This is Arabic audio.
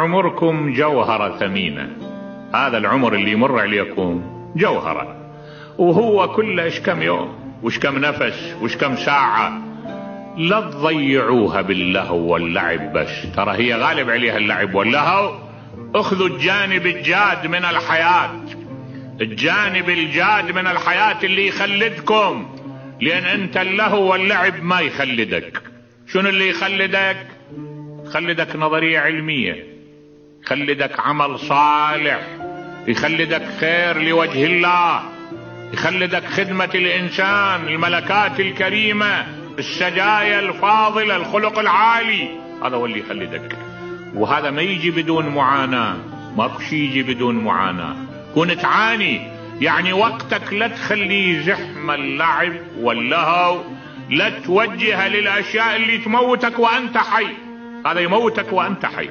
عمركم جوهرة ثمينة، هذا العمر اللي يمر عليكم جوهرة، وهو كله ايش كم يوم وش كم نفس وش كم ساعة. لا تضيعوها باللهو واللعب بس، ترى هي غالب عليها اللعب واللهو. اخذوا الجانب الجاد من الحياة، الجانب الجاد من الحياة اللي يخلدكم، لان انت اللهو واللعب ما يخلدك. شنو اللي يخلدك؟ يخلدك نظرية علمية، يخلدك عمل صالح، يخلدك خير لوجه الله، يخلدك خدمة الانسان، الملكات الكريمة، السجايا الفاضلة، الخلق العالي، هذا هو اللي يخلدك. وهذا ما يجي بدون معاناة، ماكو شي يجي بدون معاناة. كون تعاني يعني وقتك لا تخليه زحمة اللعب واللهو، لا توجه للاشياء اللي تموتك وانت حي، هذا يموتك وانت حي.